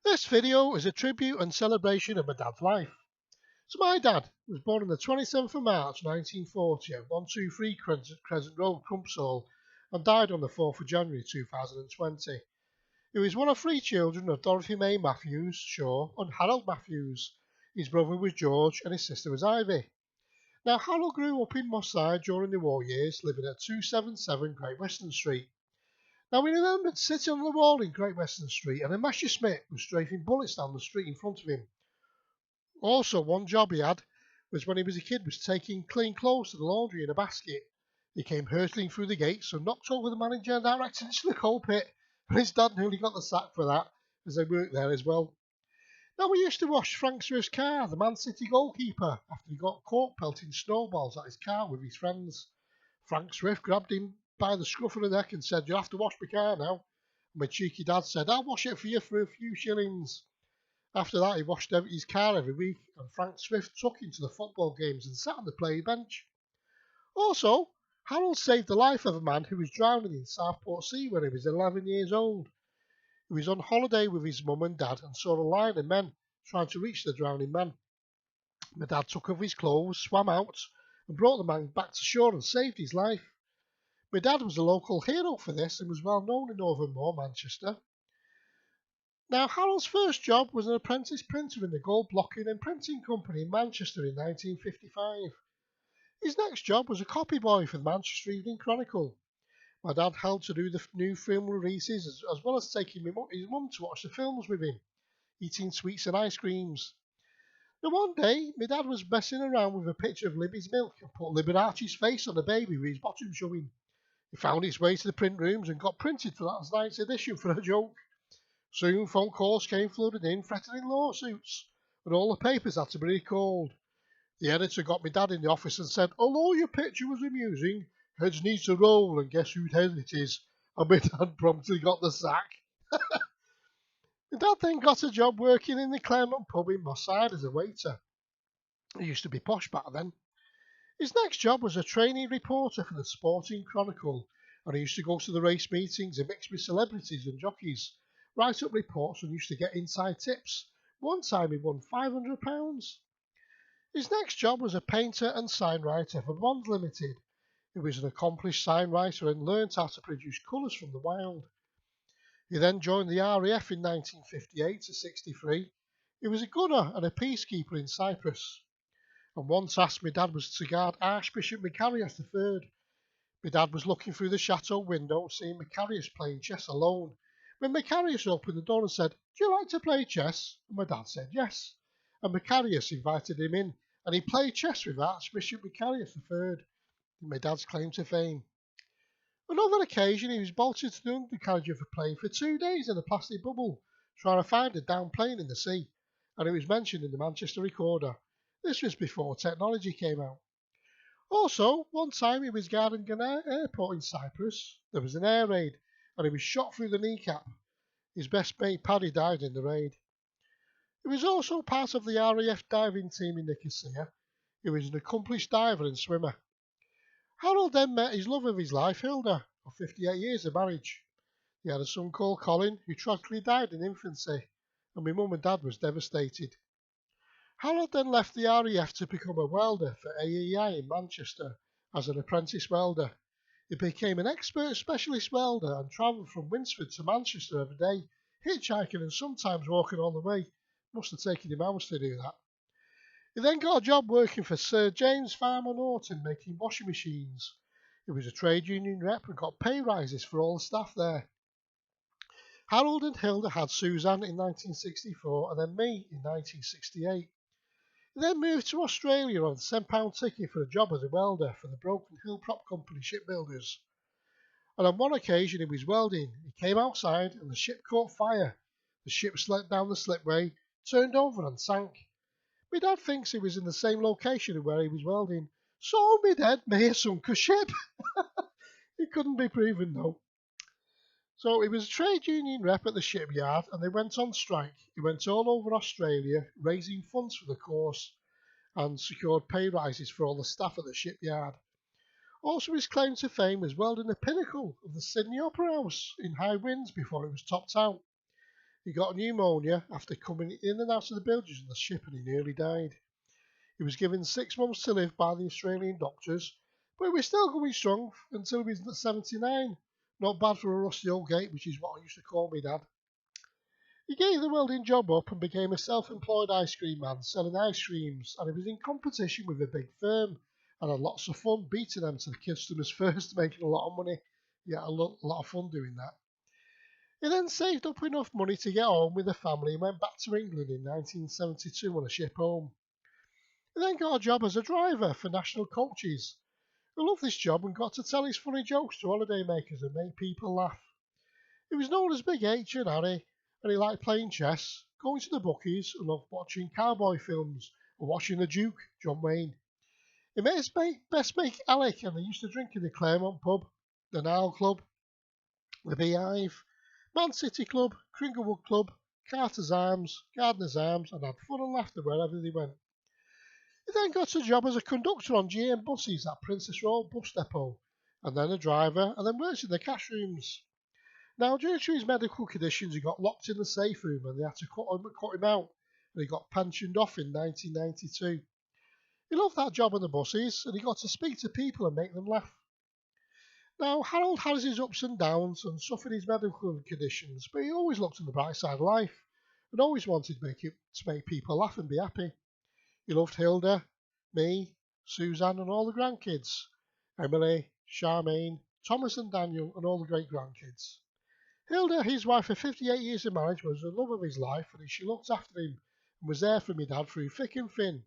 This video is a tribute and celebration of my dad's life. So my dad was born on the 27th of March 1940 at 123 Crescent Road, Crumpsall, and died on the 4th of January 2020. He was one of three children of Dorothy May Matthews Shaw and Harold Matthews. His brother was George and his sister was Ivy. Now Harold grew up in Moss Side during the war years, living at 277 Great Western Street. Now we remembered sitting on the wall in Great Western Street and a Messerschmitt was strafing bullets down the street in front of him. Also, one job he had was when he was a kid was taking clean clothes to the laundry in a basket. He came hurtling through the gates and knocked over the manager and directed into the coal pit, and his dad nearly got the sack for that, as they worked there as well. Now we used to wash Frank Swift's car, the Man City goalkeeper, after he got caught pelting snowballs at his car with his friends. Frank Swift grabbed him by the scruff of the neck and said, "You'll have to wash my car now." And my cheeky dad said, "I'll wash it for you for a few shillings." After that, he washed his car every week, and Frank Swift took him to the football games and sat on the play bench. Also, Harold saved the life of a man who was drowning in Southport Sea when he was 11 years old. He was on holiday with his mum and dad and saw a line of men trying to reach the drowning man. My dad took off his clothes, swam out, and brought the man back to shore and saved his life. My dad was a local hero for this and was well known in Northern Moor, Manchester. Now, Harold's first job was an apprentice printer in the Gold Blocking and Printing Company in Manchester in 1955. His next job was a copy boy for the Manchester Evening Chronicle. My dad helped to do the new film releases as well as taking his mum to watch the films with him, eating sweets and ice creams. Now one day, my dad was messing around with a picture of Libby's milk and put Liberace's face on the baby with his bottom showing. He found his way to the print rooms and got printed for that night's edition for a joke. Soon phone calls came flooding in, threatening lawsuits, and all the papers had to be recalled. The editor got my dad in the office and said, "Although your picture was amusing, heads need to roll, and guess whose head it is?" And my dad promptly got the sack. My dad then got a job working in the Claremont pub in Moss Side as a waiter. He used to be posh back then. His next job was a trainee reporter for the Sporting Chronicle, and he used to go to the race meetings and mix with celebrities and jockeys, write up reports, and used to get inside tips. One time he won £500. His next job was a painter and sign writer for Bond Limited. He was an accomplished sign writer and learnt how to produce colours from the wild. He then joined the RAF in 1958 to 63. He was a gunner and a peacekeeper in Cyprus. And one task my dad was to guard Archbishop Macarius III. My dad was looking through the chateau window, seeing Macarius playing chess alone, when Macarius opened the door and said, "Do you like to play chess?" And my dad said yes. And Macarius invited him in, and he played chess with Archbishop Macarius III, my dad's claim to fame. On another occasion, he was bolted to the undercarriage of a plane for 2 days in a plastic bubble, trying to find a downed plane in the sea, and it was mentioned in the Manchester Recorder. This was before technology came out. Also, one time he was guarding an airport in Cyprus. There was an air raid, and he was shot through the kneecap. His best mate Paddy died in the raid. He was also part of the RAF diving team in Nicosia. He was an accomplished diver and swimmer. Harold then met his love of his life, Hilda, of 58 years of marriage. He had a son called Colin, who tragically died in infancy, and my mum and dad was devastated. Harold then left the RAF to become a welder for AEI in Manchester as an apprentice welder. He became an expert specialist welder and travelled from Winsford to Manchester every day, hitchhiking and sometimes walking on the way. Must have taken him hours to do that. He then got a job working for Sir James Farmer Norton making washing machines. He was a trade union rep and got pay rises for all the staff there. Harold and Hilda had Suzanne in 1964 and then me in 1968. He then moved to Australia on a £10 ticket for a job as a welder for the Broken Hill Prop Company shipbuilders. And on one occasion he was welding. He came outside and the ship caught fire. The ship slid down the slipway, turned over and sank. My dad thinks he was in the same location where he was welding. So my dad may have sunk a ship. It couldn't be proven though. So he was a trade union rep at the shipyard and they went on strike. He went all over Australia raising funds for the course and secured pay rises for all the staff at the shipyard. Also his claim to fame was welding the pinnacle of the Sydney Opera House in high winds before it was topped out. He got pneumonia after coming in and out of the bilges of the ship and he nearly died. He was given 6 months to live by the Australian doctors, but he was still going strong until he was 79. Not bad for a rusty old gate, which is what I used to call me dad. He gave the welding job up and became a self-employed ice cream man, selling ice creams, and he was in competition with a big firm and had lots of fun beating them to the customers first, making a lot of money. He had a lot of fun doing that. He then saved up enough money to get home with the family and went back to England in 1972 on a ship home. He then got a job as a driver for National Coaches. He loved this job and got to tell his funny jokes to holidaymakers and make people laugh. He was known as Big H and Harry, and he liked playing chess, going to the bookies, and loved watching cowboy films and watching the Duke, John Wayne. He met his best mate Alec, and they used to drink in the Claremont pub, the Nile Club, the Beehive, Man City Club, Kringlewood Club, Carter's Arms, Gardener's Arms, and had fun and laughter wherever they went. He then got a job as a conductor on GM buses at Princess Road Bus Depot, and then a driver, and then worked in the cash rooms. Now, due to his medical conditions, he got locked in the safe room and they had to cut him out, and he got pensioned off in 1992. He loved that job on the buses, and he got to speak to people and make them laugh. Now, Harold has his ups and downs and suffered his medical conditions, but he always looked on the bright side of life and always wanted to make people laugh and be happy. He loved Hilda, me, Suzanne, and all the grandkids, Emily, Charmaine, Thomas and Daniel, and all the great grandkids. Hilda, his wife of 58 years of marriage, was the love of his life, and she looked after him and was there for me dad through thick and thin.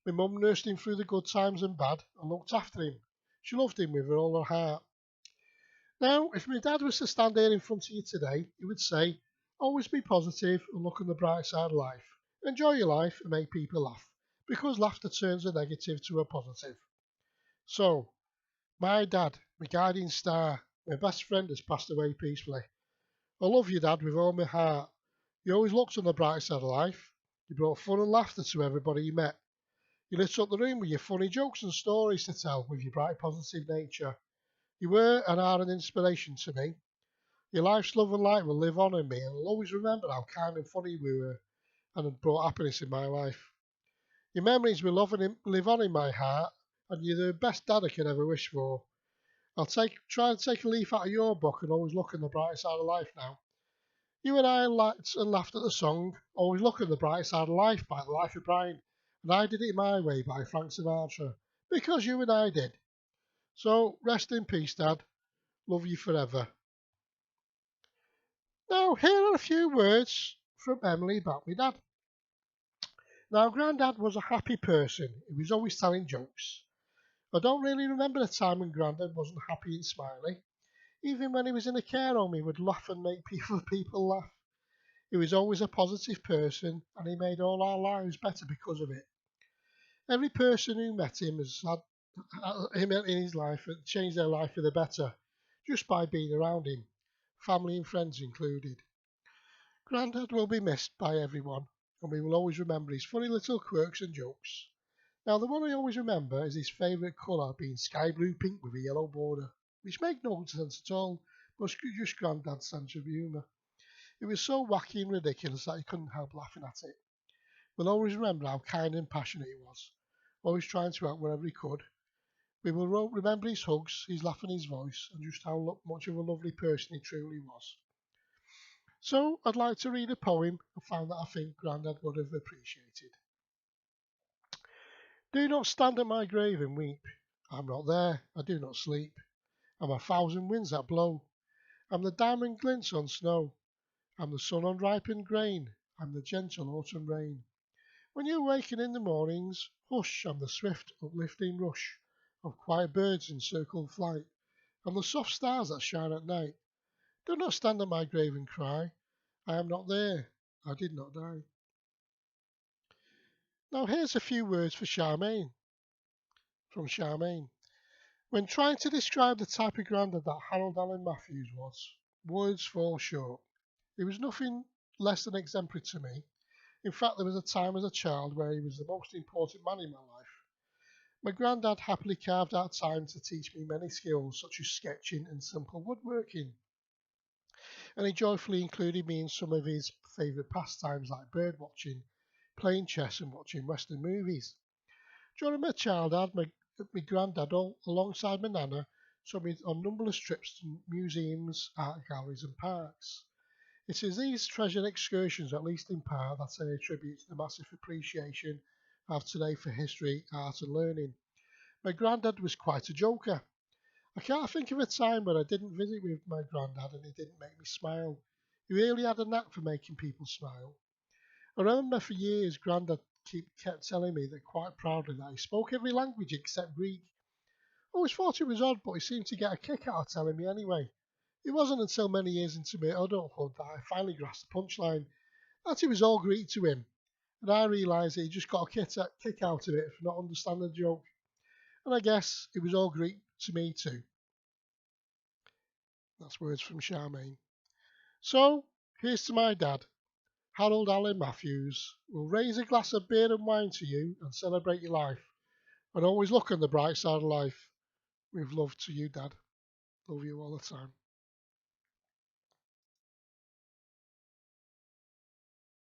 My mum nursed him through the good times and bad and looked after him. She loved him with all her heart. Now, if my dad was to stand here in front of you today, he would say, always be positive and look on the bright side of life. Enjoy your life and make people laugh, because laughter turns a negative to a positive. So, my dad, my guiding star, my best friend has passed away peacefully. I love you, Dad, with all my heart. You always looked on the bright side of life. You brought fun and laughter to everybody you met. You lit up the room with your funny jokes and stories to tell with your bright, positive nature. You were and are an inspiration to me. Your life's love and light will live on in me, and I'll always remember how kind and funny we were and have brought happiness in my life. Your memories will live on in my heart, and you're the best dad I could ever wish for. I'll try and take a leaf out of your book and always look on the bright side of life now. You and I liked and laughed at the song Always Look on the Bright Side of Life by The Life of Brian, and I Did It My Way by Frank Sinatra, because you and I did. So rest in peace, Dad. Love you forever. Now, here are a few words from Emily about me dad. Now, Grandad was a happy person. He was always telling jokes. I don't really remember the time when Grandad wasn't happy and smiley. Even when he was in a care home, he would laugh and make people laugh. He was always a positive person, and he made all our lives better because of it. Every person who met him has had him in his life and changed their life for the better, just by being around him, family and friends included. Grandad will be missed by everyone, and we will always remember his funny little quirks and jokes. Now, the one I always remember is his favourite colour being sky blue pink with a yellow border, which made no sense at all, but just Grandad's sense of humour. It was so wacky and ridiculous that he couldn't help laughing at it. We'll always remember how kind and passionate he was, always trying to help wherever he could. We will remember his hugs, his laugh and his voice, and just how much of a lovely person he truly was. So, I'd like to read a poem I found that I think Grandad would have appreciated. Do not stand at my grave and weep. I'm not there, I do not sleep. I'm a thousand winds that blow. I'm the diamond glints on snow. I'm the sun on ripened grain. I'm the gentle autumn rain. When you awaken in the mornings, hush, I'm the swift, uplifting rush of quiet birds in circled flight. I'm the soft stars that shine at night. Do not stand at my grave and cry. I am not there. I did not die. Now here's a few words for Charmaine. From Charmaine. When trying to describe the type of grandad that Harold Allen Matthews was, words fall short. He was nothing less than exemplary to me. In fact, there was a time as a child where he was the most important man in my life. My granddad happily carved out time to teach me many skills such as sketching and simple woodworking. and he joyfully included me in some of his favourite pastimes like bird watching, playing chess, and watching Western movies. During my childhood, my granddad, alongside my nana, took me on numberless trips to museums, art galleries, and parks. It is these treasured excursions, at least in part, that I attribute to the massive appreciation I have today for history, art, and learning. My granddad was quite a joker. I can't think of a time when I didn't visit with my granddad and he didn't make me smile. He really had a knack for making people smile. I remember for years Grandad kept telling me that quite proudly that he spoke every language except Greek. I always thought it was odd, but he seemed to get a kick out of telling me anyway. It wasn't until many years into my adulthood that I finally grasped the punchline, that it was all Greek to him, and I realised that he just got a kick out of it for not understanding the joke. And I guess it was all Greek to me too. That's words from Charmaine. So, here's to my dad, Harold Allen Matthews. We'll raise a glass of beer and wine to you and celebrate your life. And always look on the bright side of life. With love to you, Dad. Love you all the time.